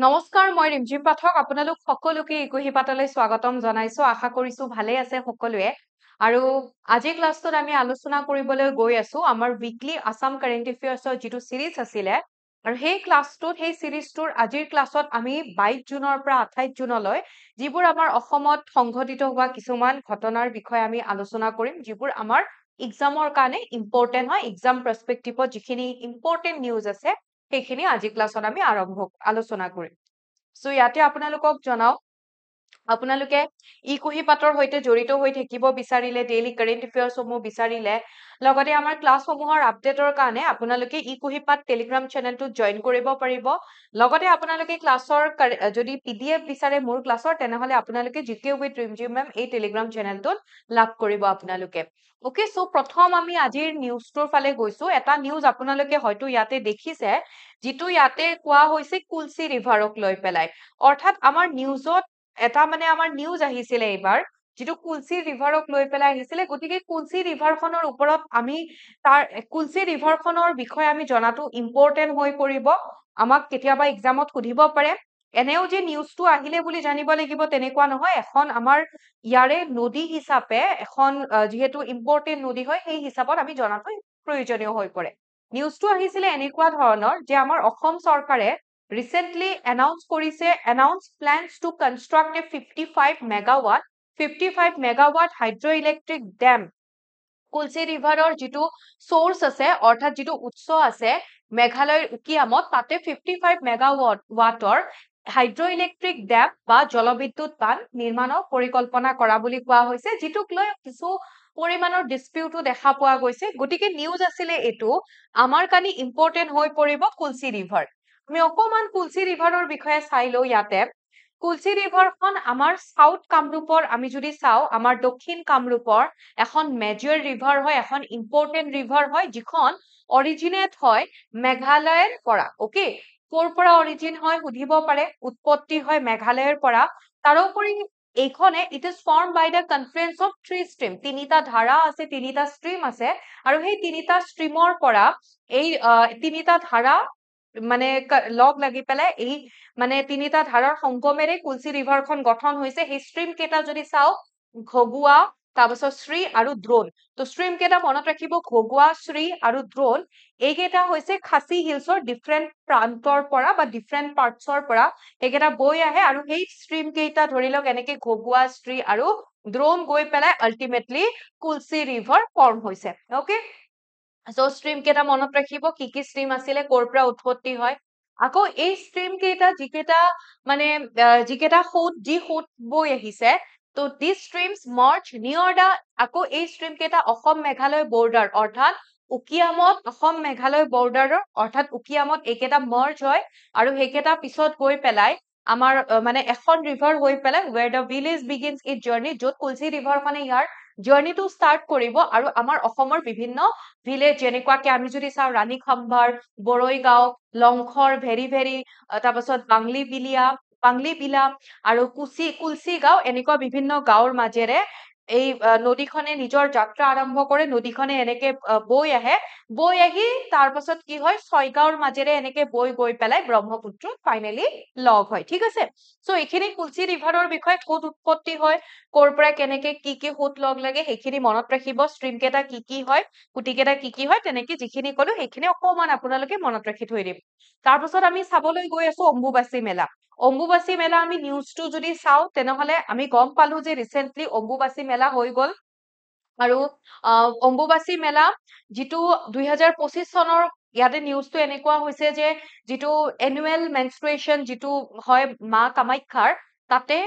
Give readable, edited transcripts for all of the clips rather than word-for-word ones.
নমস্কাৰ মই ৰিমঝিম পাঠক আপোনালোক সকলোকে ইকুহি পাঠলৈ স্বাগতম জনাইছো আশা কৰিছো ভালে আছে সকলোৱে আৰু আজি ক্লাছটোত আমি আলোচনা কৰিবলৈ গৈ আছো আমাৰ উইকলি আসাম কাৰেন্ট এফেয়াৰ্সৰ যেটো সিৰিজ আছিল আৰু সেই ক্লাছটোত সেই সিৰিজটোৰ আজিৰ ক্লাছত আমি 22 জুনৰ পৰা 28 জুনলৈ যিবোৰ আমাৰ অসমত সংঘটিত হোৱা কিছুমান ঘটনাৰ বিষয়ে আমি আলোচনা কৰিম যিবোৰ আমাৰ এক্সামৰ কাৰণে ইম্পৰ্টেন্ট হয় এক্সাম পাৰ্সপেক্টিভত যিখিনি ইম্পৰ্টেন্ট নিউজ আছে সেইখিনি আজি ক্লাছত আমি আলোচনা কৰিম সো ইয়াতে আপোনালোকক জনাও আপোনালোকে ইকুহি পাঠৰ সৈতে জড়িত হৈ থাকিব বিচাৰিলে ডেইলি কাৰেন্ট এফেয়াৰ্স সমূহ বিচাৰিলে লগতে আমাৰ ক্লাছ সমূহৰ আপডেটৰ কাৰণে আপোনালোকে ইকুহি পাঠ টেলিগ্ৰাম চেনেলটো জয়েন কৰিব পাৰিব লগতে আপোনালোকে ক্লাছৰ যদি পিডিএফ বিচাৰে মোৰ ক্লাছৰ তেনেহলে আপোনালোকে জিকে উইথ ৰিমঝিম মেম এই টেলিগ্ৰাম চেনেলটোত লাভ কৰিব আপোনালোকে ওকে সো প্ৰথম আমি আজিৰ নিউজটোৰ ফালে গৈছো এটা নিউজ আপোনালোকে হয়তো ইয়াতে দেখিছে যেটো ইয়াতে কোৱা হৈছে কুলসি ৰিভাৰক লৈ পেলাই অৰ্থাৎ আমাৰ নিউজত এটা মানে আমাৰ নিউজ আহিছিলে এইবাৰ যেটো কুলসি ৰিভাৰক লৈ পেলাই আহিছিলে গতিকে কুলসি ৰিভাৰখনৰ ওপৰত আমি তাৰ কুলসি ৰিভাৰখনৰ বিষয়ে আমি জনাটো ইম্পৰ্টেন্ট হৈ পৰিব আমাক কেতিয়াবা এক্সামত সুধিব পাৰে এনেও যে নিউজটো আহিলে বুলি জানিব লাগিব তেনেকুৱা নহয় এখন আমাৰ ইয়াৰে নদী হিচাপে এখন যেহেতু ইম্পৰ্টেন্ট নদী হয় সেই হিচাপত আমি জনাটো প্ৰয়োজনীয় হৈ পৰে নিউজটো আহিছিলে এনেকুৱা ধৰণৰ যে আমাৰ অসম চৰকাৰে recently announced plans to construct a 55 megawatt hydroelectric dam Kulsi ৰিভাৰৰ যেটো সোৰ্স আছে অৰ্থাৎ যেটো উৎস আছে মেঘালয়ৰ উকিয়ামত তাতে 55 মেগাৱাটৰ হাইড্ৰোইলেক্ট্ৰিক ড্যাম বা জলবিদ্যুৎ বান্ধ নিৰ্মাণৰ পৰিকল্পনা কৰা বুলি কোৱা হৈছে যেটোক লৈ কিছু পৰিমাণৰ ডিসপিউটো দেখা পোৱা গৈছে গতিকে নিউজ আছিলে এটো আমাৰ কাৰণে ইম্পৰ্টেন্ট হৈ পৰিব কুলসি ৰিভাৰ আমি অকমান কুলসি ৰিভাৰৰ বিষয়ে চাই লও ইয়াতে কুলসি ৰিভাৰখন আমাৰ সাউথ কামৰূপৰ আমি যদি চাও আমাৰ দক্ষিণ কামৰূপৰ এখন মেজৰ ৰিভাৰ হয় এখন ইম্পৰ্টেন্ট ৰিভাৰ হয় যিখন অৰিজিনেট হয় মেঘালয়ৰ পৰা ওকে কৰ পৰা অৰিজিন হয় সুধিব পাৰে উৎপত্তি হয় মেঘালয়ৰ পৰা তাৰোপৰি এইখনে it is formed by the confluence of three stream তিনিটা ধাৰা আছে তিনিটা ষ্ট্ৰীম আছে আৰু সেই তিনিটা ষ্ট্ৰীমৰ পৰা এই তিনিটা ধাৰা মানে লগ লাগি পেলাই এই মানে তিনিটা ধাৰাৰ সংগমেৰে কুলসি ৰিভাৰখন গঠন হৈছে সেই ষ্ট্ৰীম কেইটা যদি চাও ঘগুৱা তাৰপিছত শ্ৰী আৰু দ্ৰোণ তো ষ্ট্ৰীম কেইটা মনত ৰাখিব ঘগুৱা শ্ৰী আৰু দ্ৰোণ এইকেইটা হৈছে খাসী হিলছৰ ডিফাৰেন্ট প্ৰান্তৰ পৰা বা ডিফাৰেন্ট পাৰ্টছৰ পৰা এইকেইটা বৈ আহে আৰু সেই ষ্ট্ৰীম কেইটা ধৰি লওক এনেকে ঘগুৱা শ্ৰী আৰু দ্ৰোণ গৈ পেলাই আল্টিমেটলি কুলসি ৰিভাৰ ফৰ্ম হৈছে ওকে সো ষ্ট্ৰীম কেইটা মনত ৰাখিব কি ষ্ট্ৰীম আছিলে কৰ পৰা উৎপত্তি হয় আকৌ এই ষ্ট্ৰীম কেইটা যিকেইটা মানে যিকেইটা সোঁত বৈ আহিছে তো দিস স্ট্ৰিমস মাৰ্চ নিয়ৰ দা আকৌ এই ষ্ট্ৰীম কেইটা অসম মেঘালয় বৰ্ডাৰ অৰ্থাৎ উকিয়ামত অসম মেঘালয় বৰ্ডাৰৰ অৰ্থাৎ উকিয়ামত এইকেইটা মাৰ্চ হয় আৰু সেইকেইটা পিছত গৈ পেলাই আমাৰ মানে এখন ৰিভাৰ হৈ পেলাই where the village begins its journey য'ত কুলসি ৰিভাৰখনে ইয়াৰ জাৰ্নিটো ষ্টাৰ্ট কৰিব আৰু আমাৰ অসমৰ বিভিন্ন ভিলেজ যেনেকুৱাকে আমি যদি চাও ৰাণী খাম্বাৰ বৰৈগাঁও লংখৰ ভেৰি তাৰপাছত বাংলি বিলা আৰু কুলসি গাঁও এনেকুৱা বিভিন্ন গাঁৱৰ মাজেৰে এই নদীখনে নিজৰ যাত্ৰা আৰম্ভ কৰে নদীখনে এনেকে বৈ আহি তাৰ পাছত কি হয় ছয়গাঁৱৰ মাজেৰে এনেকে বৈ গৈ পেলাই ব্ৰহ্মপুত্ৰ ফাইনেলি লগ হয় ঠিক আছে সো এইখিনি কুলসি ৰিভাৰৰ বিষয়ে ক'ত উৎপত্তি হয় কৰ পৰা কেনেকে কি সোঁত লগ লাগে সেইখিনি মনত ৰাখিব ষ্ট্ৰীম কেইটা কি হয় কুটি কেইটা কি হয় তেনেকে যিখিনি কলো সেইখিনি অকমান আপোনালোকে মনত ৰাখি থৈ দিব তাৰ পাছত আমি চাবলৈ গৈ আছো অম্বুবাচী মেলা আমি নিউজটো যদি চাও তেনেহলে আমি গম পালো যে ৰিসেন্টলি অম্বুবাচী মেলা হৈ গল আৰু অম্বুবাচী মেলা যেটো 2025 চনৰ ইয়াতে নিউজটো এনেকুৱা হৈছে যে যেটো এনুৱেল মেনষ্ট্ৰুৱেশ্যন যেটো হয় মা কামাখ্যাৰ তাতে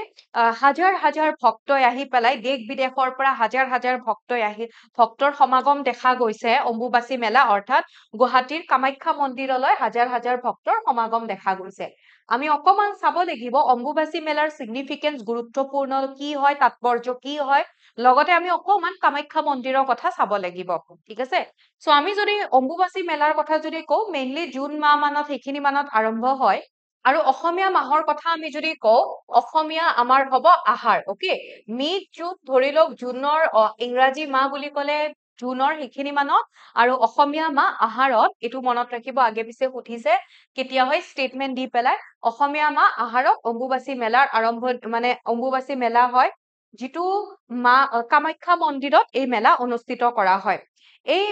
হাজাৰ ভক্তই আহি পেলাই দেশ বিদেশৰ পৰা হাজাৰ ভক্তই আহি ভক্তৰ সমাগম দেখা গৈছে অম্বুবাচী মেলা অৰ্থাৎ গুৱাহাটীৰ কামাখ্যা মন্দিৰলৈ হাজাৰ ভক্তৰ সমাগম দেখা গৈছে আমি অকমান চাব লাগিব অম্বুবাচী মেলাৰ সিগনিফিকেন্স গুৰুত্বপূৰ্ণ কি হয় তাৎপৰ্য কি হয় লগতে আমি অকমান কামাখ্যা মন্দিৰৰ কথা চাব লাগিব ঠিক আছে সো আমি যদি অম্বুবাচী মেলাৰ কথা যদি কও মেইনলি জুন মাহ মানত সেইখিনি মানত আৰম্ভ হয় আৰু অসমীয়া মাহৰ কথা আমি যদি কও অসমীয়া আমাৰ হব আহাৰ ওকে মিড জুন ধৰি লওক জুনৰ ইংৰাজী মাহ বুলি কলে জুনৰ সেইখিনি মানত আৰু অসমীয়া মাহ আহাৰত এইটো মনত ৰাখিব আগে পিছে সুধিছে কেতিয়া হয় ষ্টেটমেন্ট দি পেলাই অসমীয়া মাহ আহাৰত অম্বুবাচী মেলাৰ আৰম্ভ মানে অম্বুবাচী মেলা হয় যিটো মা কামাখ্যা মন্দিৰত এই মেলা অনুষ্ঠিত কৰা হয় এই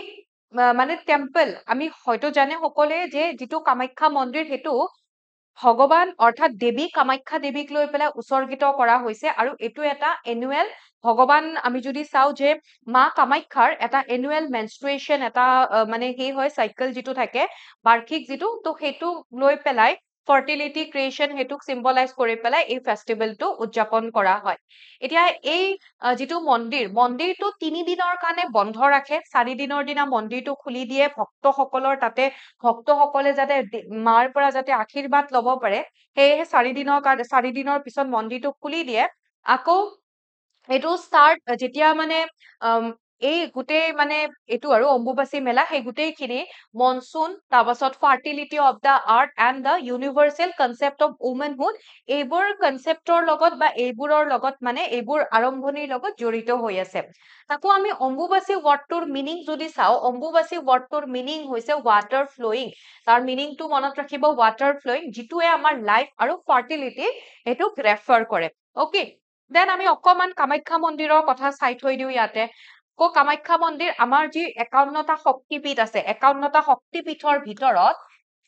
মানে টেম্পল আমি হয়তো জানে সকলোৱে যে যিটো কামাখ্যা মন্দিৰ সেইটো ভগৱান অৰ্থাৎ দেৱী কামাখ্যা দেৱীক লৈ পেলাই উৎসৰ্গিত কৰা হৈছে আৰু এইটো এটা এনুৱেল ভগৱান আমি যদি চাওঁ যে মা কামাখ্যাৰ এটা এনুৱেল মেনষ্ট্ৰুৱেশ্যন এটা মানে সেই হয় চাইকেল যিটো থাকে বাৰ্ষিক যিটো তো সেইটো লৈ পেলাই ফাৰ্টিলিটি ক্ৰিয়েশ্যন সেইটোক চিম্বলাইজ কৰি পেলাই এই ফেষ্টিভেলটো উদযাপন কৰা হয় এতিয়া এই যিটো মন্দিৰটো 3 দিনৰ কাৰণে বন্ধ ৰাখে 4 দিনৰ দিনা মন্দিৰটো খুলি দিয়ে ভক্তসকলৰ তাতে ভক্তসকলে যাতে মাৰ পৰা যাতে আশীৰ্বাদ ল'ব পাৰে সেয়েহে 4 দিনৰ পিছত মন্দিৰটো খুলি দিয়ে আকৌ এইটো ষ্টাৰ্ট যেতিয়া মানে এই গোটেই মানে এইটো আৰু অম্বুবাচী মেলা সেই গোটেইখিনি মনচুন তাৰপাছত fertility of the earth and the universal concept of womanhood এইবোৰ কনচেপ্টৰ লগত বা এইবোৰৰ লগত মানে এইবোৰ আৰম্ভণিৰ লগত জড়িত হৈ আছে তাকো আমি অম্বুবাচী ৱৰ্ডটোৰ মিনিং যদি চাওঁ অম্বুবাচী ৱৰ্ডটোৰ মিনিং হৈছে ৱাটাৰ ফ্ল'য়িং তাৰ মিনিংটো মনত ৰাখিব ৱাটাৰ ফ্ল'য়িং যিটোৱে আমাৰ লাইফ আৰু ফাৰ্টিলিটি এইটোক ৰেফাৰ কৰে অ'কে দেন আমি অকমান কামাখ্যা মন্দিৰৰ কথা চাই থৈ দিওঁ ইয়াতে কামাখ্যা মন্দিৰ আমাৰ যি 51টা শক্তিপীঠ আছে 51টা শক্তিপীঠৰ ভিতৰত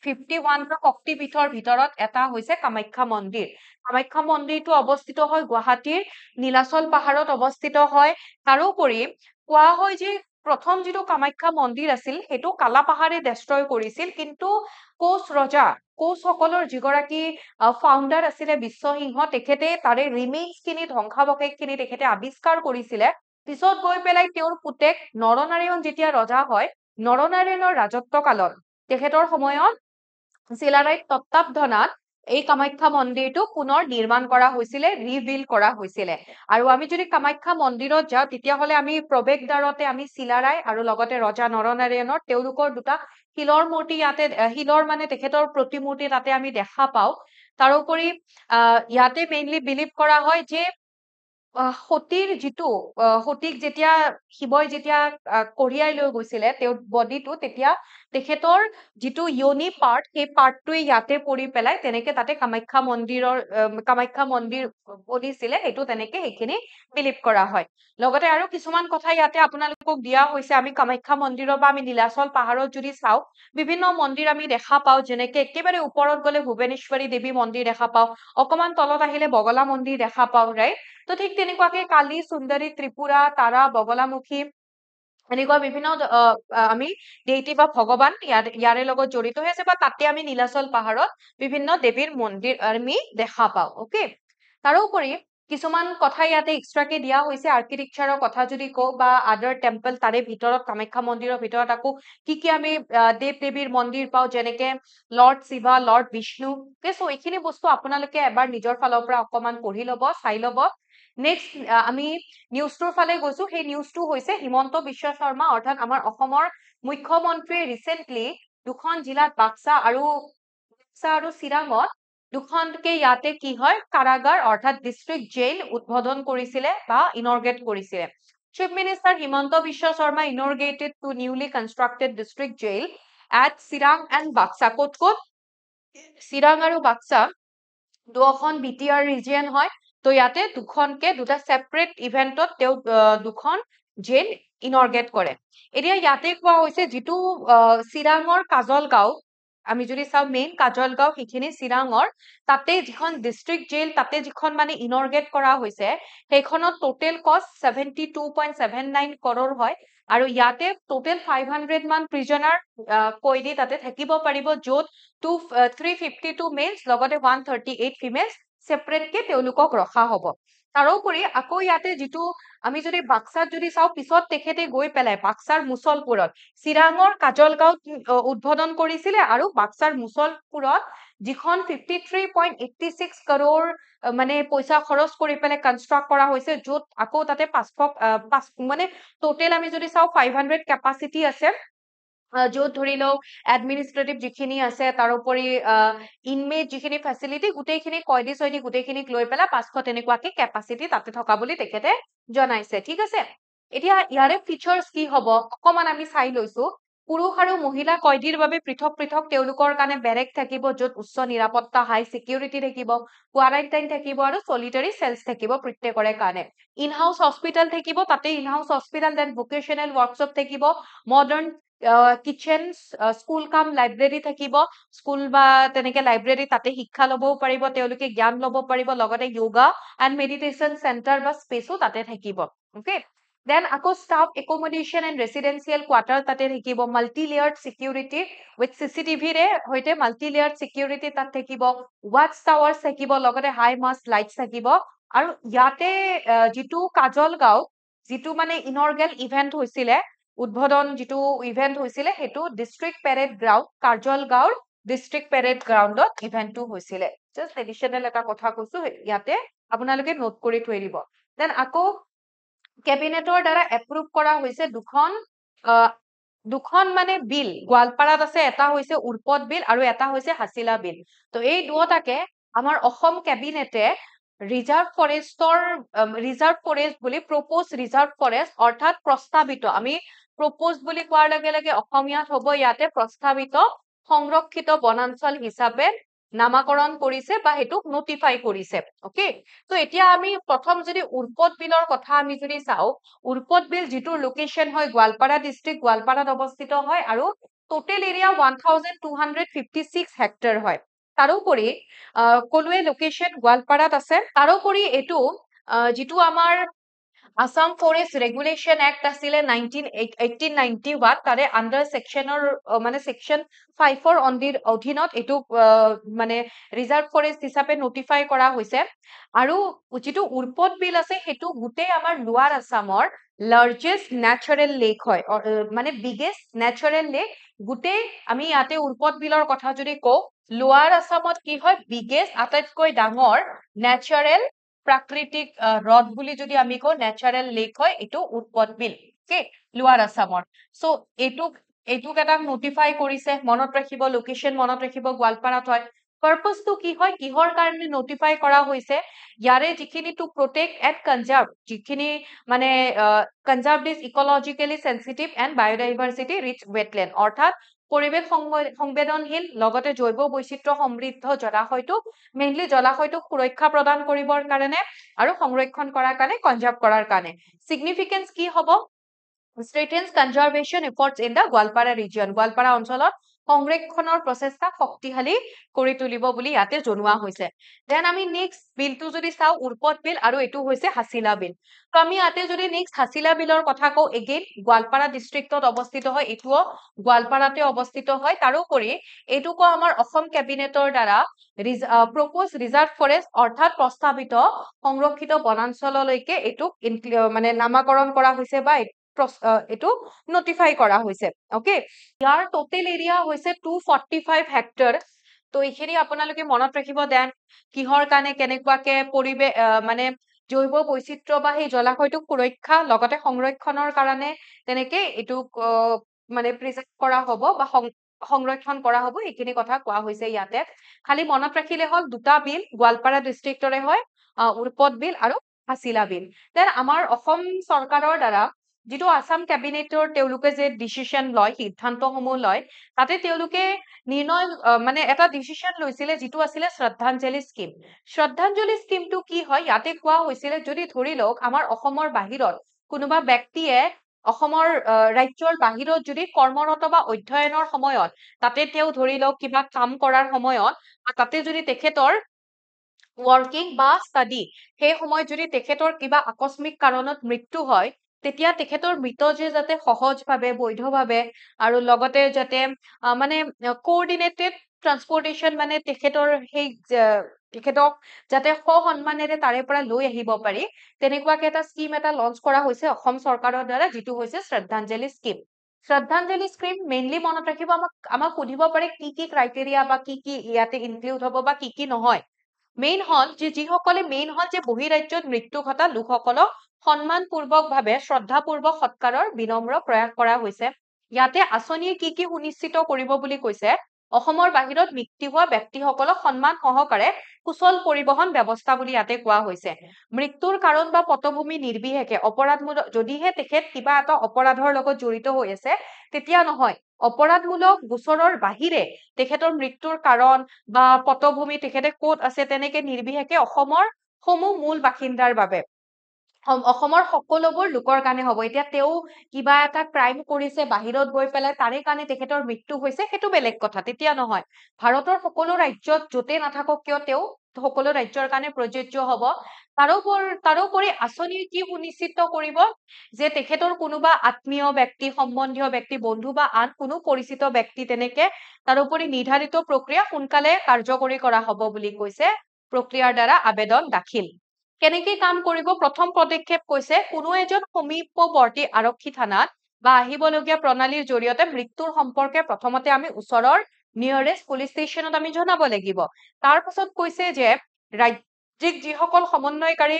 51টা শক্তিপীঠৰ ভিতৰত এটা হৈছে কামাখ্যা মন্দিৰটো অৱস্থিত হয় গুৱাহাটীৰ নীলাচল পাহাৰত অৱস্থিত হয় তাৰোপৰি কোৱা হয় যে প্ৰথম যিটো কামাখ্যা মন্দিৰ আছিল সেইটো কালা পাহাৰে ডেষ্ট্ৰয় কৰিছিল কিন্তু কোচসকলৰ যিগৰাকী ফাউণ্ডাৰ আছিলে বিশ্বসিংহ তেখেতে তাৰে ৰিমেইনছখিনি ধ্বংসাৱশেষখিনি তেখেতে আৱিষ্কাৰ কৰিছিলে পিছত গৈ পেলাই তেওঁৰ পুতেক নৰনাৰায়ণ যেতিয়া ৰজা হয় নৰনাৰায়ণৰ ৰাজত্ব কালত তেখেতৰ সময়ত চিলাৰায়ত তত্ত্বাৱধানত এই কামাখ্যা মন্দিৰটো পুনৰ নিৰ্মাণ কৰা হৈছিলে ৰিবিল্ড কৰা হৈছিলে আৰু আমি যদি কামাখ্যা মন্দিৰত যাওঁ তেতিয়াহ'লে আমি প্ৰৱেশদ্বাৰতে আমি চিলাৰায় আৰু লগতে ৰজা নৰনাৰায়ণৰ তেওঁলোকৰ দুটা শিলৰ মূৰ্তি ইয়াতে শিলৰ মানে তেখেতৰ প্ৰতিমূৰ্তি তাতে আমি দেখা পাওঁ তাৰোপৰি ইয়াতে মেইনলি বিলিভ কৰা হয় যে সতীৰ যিটো সতীক যেতিয়া শিৱই যেতিয়া কঢ়িয়াই লৈ গৈছিলে তেওঁৰ বডিটো তেতিয়া তেখেতৰ যিটো ইয়নি পাৰ্ট সেই পাৰ্টটোৱে ইয়াতে পৰি পেলাই তেনেকে তাতে কামাখ্যা মন্দিৰ বনিছিলে সেইটো তেনেকে সেইখিনি বিলিভ কৰা হয় লগতে আৰু কিছুমান কথা ইয়াতে আপোনালোকক দিয়া হৈছে আমি কামাখ্যা মন্দিৰৰ বা আমি নীলাচল পাহাৰত যদি চাওঁ বিভিন্ন মন্দিৰ আমি দেখা পাওঁ যেনেকে একেবাৰে ওপৰত গলে ভুৱনেশ্বৰী দেৱী মন্দিৰ দেখা পাওঁ অকমান তলত আহিলে বগলা মন্দিৰ দেখা পাওঁ ৰাইট তো ঠিক তেনেকুৱাকে কালী সুন্দৰী ত্ৰিপুৰা তাৰা বগলামুখী এনেকুৱা বিভিন্ন আমি দেইটি বা ভগৱান ইয়াৰে লগত জড়িত হৈ আছে বা তাতে আমি নীলাচল পাহাৰত বিভিন্ন দেৱীৰ মন্দিৰ আমি দেখা পাওঁ অকে তাৰোপৰি কিছুমান কথা ইয়াতে এক্সট্ৰাকে দিয়া হৈছে আৰ্কিটেকচাৰৰ কথা যদি কওঁ বা আদাৰ টেম্পল তাৰে ভিতৰত কামাখ্যা মন্দিৰৰ ভিতৰত আকৌ কি আমি দেৱ দেৱীৰ মন্দিৰ পাওঁ যেনেকে লৰ্ড শিৱা লৰ্ড বিষ্ণু চ' এইখিনি বস্তু আপোনালোকে এবাৰ নিজৰ ফালৰ পৰা অকমান পঢ়ি ল'ব চাই ল'ব নেক্সট আমি নিউজটোৰ ফালে গৈছো সেই নিউজটো হৈছে হিমন্ত বিশ্ব শৰ্মা অৰ্থাৎ আমাৰ অসমৰ মুখ্যমন্ত্ৰীয়ে ৰিচেন্টলি দুখন জিলাত বাক্সা আৰু চিৰাঙত দুখনকে ইয়াতে কি হয় কাৰাগাৰ অৰ্থাৎ ডিষ্ট্ৰিক্ট জেইল উদ্বোধন কৰিছিলে বা ইনৰগেট কৰিছিলে Chief Minister Himanta Biswa Sharma inaugurated two newly constructed district jail at Sirang and Baksa. ক'ত চিৰাং আৰু বাক্সা দুখন BTR ৰিজিয়ন হয় তো ইয়াতে দুটা সেপাৰেট ইভেন্টত তেওঁ দুখন জেল ইনৰগেট কৰে এতিয়া ইয়াতে কোৱা হৈছে যিটো চিৰাঙৰ কাজলগাঁও আমি যদি চাওঁ মেইন কাজলগাঁও সেইখিনি চিৰাঙৰ তাতে যিখন ডিষ্ট্ৰিক্ট জেল তাতে যিখন মানে ইনৰগেট কৰা হৈছে সেইখনত টোটেল কষ্ট 72.79 কৰ'ৰ হয় আৰু ইয়াতে টোটেল 500 মান প্ৰিজনাৰ কয়দী তাতে থাকিব পাৰিব য'ত 352 মেলছ লগতে 138 ফিমেলছ সেপাৰেটকে তেওঁলোকক ৰখা হ'ব তাৰোপৰি আকৌ ইয়াতে যিটো আমি যদি বাক্সাত যদি চাওঁ পিছত তেখেতে গৈ পেলাই বাক্সাৰ মুছলপুৰত চিৰাঙৰ কাজলগাঁৱত উদ্বোধন কৰিছিলে আৰু বাক্সাৰ মুছলপুৰত যিখন 53.86 কৰ'ৰ মানে পইচা খৰচ কৰি পেলাই কনষ্ট্ৰাক্ট কৰা হৈছে য'ত আকৌ তাতে 500 মানে টোটেল আমি যদি চাওঁ 500 কেপাচিটি আছে য'ত ধৰি লওক এডমিনিষ্ট্ৰেটিভ যিখিনি আছে তাৰোপৰি ইনমেট যিখিনি ফেচিলিটি গোটেইখিনি কয়দী চয়দী গোটেইখিনিক লৈ পেলাই 500 তেনেকুৱাকে কেপাচিটি তাতে থকা বুলি তেখেতে জনাইছে ঠিক আছে এতিয়া ইয়াৰে ফিচাৰ্স কি হ'ব অকমান আমি চাই লৈছো পুৰুষ আৰু মহিলা কয়দীৰ বাবে পৃথক পৃথক তেওঁলোকৰ কাৰণে বেৰেক থাকিব য'ত উচ্চ নিৰাপত্তা হাই সিকিউৰিটি থাকিব কোৱাৰাণ্টাইন থাকিব আৰু সলিটাৰী সেলস থাকিব প্ৰত্যেকৰে কাৰণে ইন হাউস হস্পিটেল থাকিব তাতে in house hospital then vocational workshop থাকিব মডাৰ্ন কিচেন স্কুল কাম লাইব্ৰেৰী থাকিব স্কুল বা তেনেকে লাইব্ৰেৰী তাতে শিক্ষা ল'বও পাৰিব তেওঁলোকে জ্ঞান ল'ব পাৰিব লগতে যোগা এণ্ড মেডিটেশ্যন চেণ্টাৰ বা স্পেচো তাতে থাকিব ওকে Then আকৌ staff accommodation and residential quarter তাতে থাকিব multi-layered security with CCTV ৰে হৈতে multi-layered security তাত থাকিব watch towers থাকিব লগতে high mast lights থাকিব আৰু ইয়াতে যিটো কাজলগাঁও যিটো মানে ইনৰ্গেল ইভেন্ট হৈছিলে উদ্বোধন যিটো ইভেন্ট হৈছিলে সেইটো ডিস্ট্ৰিক্ট পেৰেড গ্ৰাউণ্ড কাজলগাঁওৰ ডিস্ট্ৰিক্ট পেৰেড গ্ৰাউণ্ডত ইভেন্টটো হৈছিলে জাস্ট এডিশনাল এটা কথা কৈছো ইয়াতে আপোনালোকে নোট কৰি থৈ দিব দেন আকৌ কেবিনেটৰ দ্বাৰা এপ্ৰুভ কৰা হৈছে দুখন মানে বিল গোৱালপাৰাত আছে এটা হৈছে উৰ্পদ বিল আৰু এটা হৈছে হাছিলা বিল তো এই দুটাকে আমাৰ অসম কেবিনেটে ৰিজাৰ্ভ ফৰেষ্ট বুলি প্ৰপ'জ ৰিজাৰ্ভ ফৰেষ্ট অৰ্থাৎ প্ৰস্তাৱিত আমি প্ৰপ'জ বুলি কোৱাৰ লগে লগে অসমীয়াত হ'ব ইয়াতে প্ৰস্তাৱিত সংৰক্ষিত বনাঞ্চল হিচাপে নামাকৰণ কৰিছে বা হেতুক নোটিফাই কৰিছে ওকে তো এতিয়া আমি প্ৰথম যদি উৰ্পদ বিলৰ কথা আমি যদি চাও উৰ্পদ বিল যিটোৰ লোকেশন হয় গোৱালপাৰা ডিস্ট্ৰিক্ট গোৱালপাৰাত অৱস্থিত হয় আৰু টোটেল এৰিয়া 1256 হেক্টৰ হয় তাৰোপৰি কলুৱে লোকেশন গোৱালপাৰাত আছে তাৰোপৰি এইটো যিটো আমাৰ Assam Forest Regulation Act আছিলে 1891 তাৰে আন্ডাৰ সেকশনৰ মানে সেকশন 5 ৰ অধীনত এটো মানে ৰিজাৰ্ভ ফৰেষ্ট হিচাপে নোটিফাই কৰা হৈছে আৰু যিটো উৰ্পদ বিল আছে হেতু গুটেই আমাৰ লোৱাৰ আসামৰ লাৰ্জেষ্ট ন্যাচাৰাল লেক হয় মানে বিগেষ্ট ন্যাচাৰাল লেক গুটেই আমি ইয়াতে উৰ্পদ বিলৰ কথা যদি কও লোৱাৰ আসামত কি হয় বিগেষ্ট আটাইতকৈ ডাঙৰ ন্যাচাৰাল প্ৰাকৃতিক হ্ৰদ বুলি যদি আমি কও ন্যাচাৰাল লেক হয় এটো উৰ্পদ বিল ওকে লোৱাৰ আসামৰ সো এটুক এটা নোটিফাই কৰিছে মনত ৰাখিব লোকেশন মনত ৰাখিব গোৱালপাৰাত হয় পাৰপাস টু কি হয় কিহৰ কাৰণে নোটিফাই কৰা হৈছে ইয়াৰে যিখিনি টু প্ৰটেক্ট এণ্ড কনজাৰ্ভ যিখিনি মানে conserve this ecologically sensitive and biodiversity rich wetland অৰ্থাৎ পৰিৱেশ সংবেদনশীল লগতে জৈৱ বৈচিত্ৰ্য সমৃদ্ধ জলাশয়টো মেইনলি জলাশয়টো সুৰক্ষা প্ৰদান কৰিবৰ কাৰণে আৰু সংৰক্ষণ কৰাৰ কাৰণে কনজাৰ্ভ কৰাৰ কাৰণে সিগনিফিকেন্স কি হ'ব strengthens conservation efforts in the Goalpara region Goalpara অঞ্চলত সংৰক্ষণৰ প্ৰচেষ্টা শক্তিশালী কৰি তুলিব বুলি ইয়াতে জনোৱা হৈছে দেন আমি নেক্সট বিলটো যদি চাও উৰ্পদ বিল আৰু এটো হৈছে হাছিলা বিল তো আমি ইয়াতে যদি নেক্সট হাছিলা বিলৰ কথা কও এগেইন গোৱালপাৰা ডিস্ট্ৰিক্টত অৱস্থিত হয় এটোও গোৱালপাৰাতে অৱস্থিত হয় তাৰোপৰি এটুকো আমাৰ অসম কেবিনেটৰ দ্বাৰা প্ৰপ'জ ৰিজাৰ্ভ ফৰেষ্ট অৰ্থাৎ প্ৰস্তাৱিত সংৰক্ষিত বনাঞ্চললৈকে এটুক মানে নামাকৰণ কৰা হৈছে বা এটো নোটিফাই কৰা হৈছে ওকে ইয়াৰ টোটেল এৰিয়া হৈছে 245 হেক্টৰ তো এইখিনি আপোনালোকে মনত ৰাখিব দেন কিহৰ কাৰণে কেনেকুৱাকে পৰিবে মানে জৈৱ বৈচিত্ৰ্য বা সেই জলাশয়টো সুৰক্ষা লগতে সংৰক্ষণৰ কাৰণে তেনেকে এটু মানে প্ৰিজাৰ্ভ কৰা হ'ব বা সংৰক্ষণ কৰা হ'ব এইখিনি কথা কোৱা হৈছে ইয়াতে খালি মনত ৰাখিলে হল দুটা বিল গোৱালপাৰা ডিস্ট্ৰিক্টৰে হয় উৰ্পদ বিল আৰু হাছিলা বিল দেন আমাৰ অসম চৰকাৰৰ দ্বাৰা যিটো আসাম কেবিনেটৰ তেওঁলোকে যে ডিসিশন লয় সিদ্ধান্তসমূহ লয় তাতে তেওঁলোকে নিৰ্ণয় মানে এটা ডিসিশন লৈছিলে যিটো আছিলে শ্ৰদ্ধাঞ্জলি স্কিমটো কি হয় ইয়াতে কোৱা হৈছিলে যদি ধৰি লওক আমাৰ অসমৰ বাহিৰত কোনোবা ব্যক্তিয়ে অসমৰ ৰাজ্যৰ বাহিৰত যদি কৰ্মৰত বা অধ্যয়নৰ সময়ত তাতে তেওঁ ধৰি লওক কিবা কাম কৰাৰ সময়ত তাতে যদি তেখেতৰ ওয়াৰ্কিং বা স্টাডি সেই সময়ত যদি তেখেতৰ কিবা আকস্মিক কাৰণত মৃত্যু হয় তেতিয়া তেখেতৰ মৃত যে যাতে সহজভাৱে বৈধভাৱে আৰু লগতে যাতে মানে কোঅৰ্ডিনেটেড ট্ৰান্সপৰ্টেশন মানে তেখেতৰ সেই তেখেতক যাতে সন্মানেৰে তাৰে পৰা লৈ আহিব পাৰি তেনেকুৱাকে এটা স্কিম এটা লঞ্চ কৰা হৈছে অসম চৰকাৰৰ দ্বাৰা যিটো হৈছে শ্ৰদ্ধাঞ্জলি স্কিম শ্ৰদ্ধাঞ্জলি স্কিম মেইনলি মনত ৰাখিব আমাক সুধিব পাৰে কি ক্ৰাইটেৰিয়া বা কি ইয়াতে ইনক্লুড হ'ব বা কি নহয় মেইন হল যে যিসকলে মেইন হল যে বহিৰাজ্যত মৃত্যু ঘটা লোকসকলক সন্মানপূৰ্বকভাৱে শ্ৰদ্ধাপূৰ্বক সৎকাৰৰ বিনম্ৰ প্ৰয়াস কৰা হৈছে ইয়াতে আঁচনিয়ে কি সুনিশ্চিত কৰিব বুলি কৈছে অসমৰ বাহিৰত মৃত্যু হোৱা ব্যক্তিসকলক সন্মান সহকাৰে কুশল পৰিবহন ব্যৱস্থা বুলি ইয়াতে কোৱা হৈছে মৃত্যুৰ কাৰণ বা পটভূমি নিৰ্বিশেষে অপৰাধমূলক যদিহে তেখেত কিবা এটা অপৰাধৰ লগত জড়িত হৈ আছে তেতিয়া নহয় অপৰাধমূলক গোচৰৰ বাহিৰে তেখেতৰ মৃত্যুৰ কাৰণ বা পটভূমি তেখেতে ক'ত আছে তেনেকে নিৰ্বিশেষে অসমৰ সমূহ মূল বাসিন্দাৰ বাবে অসমৰ সকলোবোৰ লোকৰ কাৰণে হ'ব এতিয়া তেওঁ কিবা এটা ক্ৰাইম কৰিছে বাহিৰত গৈ পেলাই তাৰে কাৰণে তেখেতৰ মৃত্যু হৈছে সেইটো বেলেগ কথা তেতিয়া নহয় ভাৰতৰ সকলো ৰাজ্যত য'তে নাথাকক কিয় তেওঁ সকলো ৰাজ্যৰ কাৰণে প্ৰযোজ্য হ'ব তাৰোপৰি আঁচনি কি সুনিশ্চিত কৰিব যে তেখেতৰ কোনোবা আত্মীয় ব্যক্তি সম্বন্ধীয় ব্যক্তি বন্ধু বা আন কোনো পৰিচিত ব্যক্তি তেনেকে তাৰোপৰি নিৰ্ধাৰিত প্ৰক্ৰিয়া সোনকালে কাৰ্যকৰী কৰা হ'ব বুলি কৈছে প্ৰক্ৰিয়াৰ দ্বাৰা আবেদন দাখিল কেনেকে কাম কৰিব প্ৰথম পদক্ষেপ কৈছে কোনো এজন সমীপৱৰ্তী আৰক্ষী থানাত বা আহিবলগীয়া প্ৰণালীৰ জৰিয়তে মৃত্যুৰ সম্পৰ্কে প্ৰথমতে আমি ওচৰৰ নিয়াৰেষ্ট পুলিচ ষ্টেচনত আমি জনাব লাগিব তাৰ পাছত কৈছে যে ৰাজ্যিক যিসকল সমন্বয়কাৰী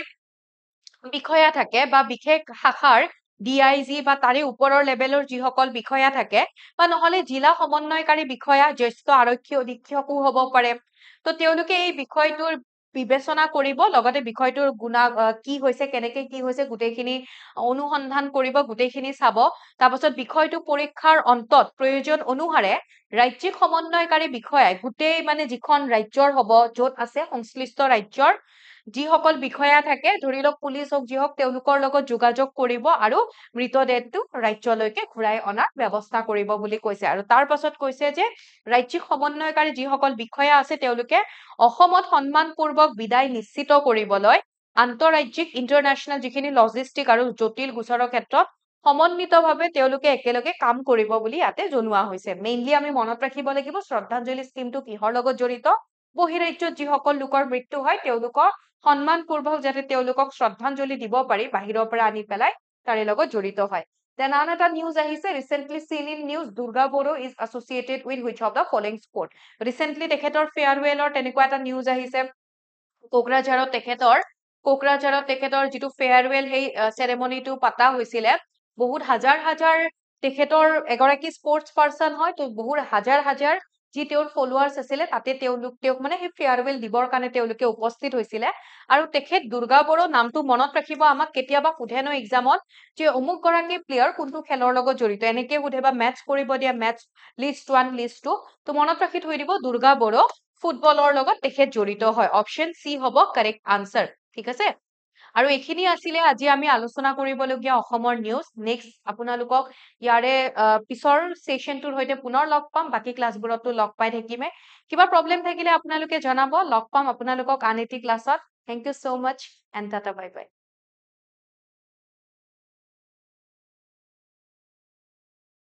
বিষয়া থাকে বা বিশেষ শাখাৰ ডিআইজি বা তাৰে ওপৰৰ লেভেলৰ যিসকল বিষয়া থাকে বা নহলে জিলা সমন্বয়কাৰী বিষয়া জ্যেষ্ঠ আৰক্ষী অধীক্ষকো হ'ব পাৰে তো তেওঁলোকে এই বিষয়টোৰ বিবেচনা কৰিব লগতে বিষয়টোৰ কি হৈছে কেনেকে কি হৈছে গোটেইখিনি অনুসন্ধান কৰিব গোটেইখিনি চাব তাৰপাছত বিষয়টো পৰীক্ষাৰ অন্তত প্ৰয়োজন অনুসাৰে ৰাজ্যিক সমন্বয়কাৰী বিষয়াই গোটেই মানে যিখন ৰাজ্যৰ হ'ব য'ত আছে সংশ্লিষ্ট ৰাজ্যৰ যিসকল বিষয়া থাকে ধৰি লওক পুলিচ হওক যি হওক তেওঁলোকৰ লগত যোগাযোগ কৰিব আৰু মৃতদেহটো ৰাজ্যলৈকে ঘূৰাই অনাৰ ব্যৱস্থা কৰিব বুলি কৈছে আৰু তাৰ পাছত কৈছে যে ৰাজ্যিক সমন্বয়কাৰী যিসকল বিষয়া আছে তেওঁলোকে অসমত সন্মানপূৰ্বক বিদায় নিশ্চিত কৰিবলৈ আন্তঃৰাজ্যিক ইণ্টাৰনেশ্যনেল যিখিনি লজিষ্টিক আৰু জটিল গোচৰৰ ক্ষেত্ৰত সমন্বিতভাৱে তেওঁলোকে একেলগে কাম কৰিব বুলি ইয়াতে জনোৱা হৈছে মেইনলি আমি মনত ৰাখিব লাগিব শ্ৰদ্ধাঞ্জলি স্কিমটো কিহৰ লগত জড়িত বহিৰাজ্যত যিসকল লোকৰ মৃত্যু হয় তেওঁলোকৰ সন্মানপূৰ্বক যাতে তেওঁলোকক শ্ৰদ্ধাঞ্জলি দিব পাৰি বাহিৰৰ পৰা আনি পেলাই তাৰে লগত জড়িত হয় দেন আন এটা নিউজ আহিছে recently seen in news Durga Boro is associated with which of the following sport recently তেখেতৰ ফেয়াৰৱেলৰ তেনেকুৱা এটা নিউজ আহিছে কোকৰাঝাৰত তেখেতৰ যিটো ফেয়াৰৱেল সেই চেৰেমনিটো পাতা হৈছিলে বহুত হাজাৰ তেখেতৰ এগৰাকী স্পৰ্টছ পাৰ্সন হয় তো বহুত হাজাৰ যি তেওঁৰ ফলোৱাৰ্স আছিলে তাতে তেওঁক মানে সেই ফেয়াৰৱেল দিবৰ কাৰণে তেওঁলোকে উপস্থিত হৈছিলে আৰু তেখেত দুৰ্গা বড়ো নামটো মনত ৰাখিব আমাক কেতিয়াবা সোধে ন এক্সামত যে অমুক গৰাকী প্লেয়াৰ কোনটো খেলৰ লগত জড়িত এনেকে সোধে বা মেটচ কৰিব দিয়া মেটচ লিষ্ট 1 লিষ্ট 2 তো মনত ৰাখি থৈ দিব দুৰ্গা বড়ো ফুটবলৰ লগত তেখেত জড়িত হয় অপচন সি হ'ব কাৰেক্ট আনসাৰ ঠিক আছে আৰু এইখিনি আছিলে আজি আমি আলোচনা কৰিবলগীয়া অসমৰ নিউজ নেক্সট আপোনালোকক ইয়াৰে পিছৰ সেশনটোৰ হৈতে পুনৰ লগ পাম বাকি ক্লাছবোৰতো লগ পাই থাকিমে কিবা প্ৰবলেম থাকিলে আপোনালোকে জনাব লগ পাম আপোনালোকক আন এটি ক্লাছত thank you so much and tata bye by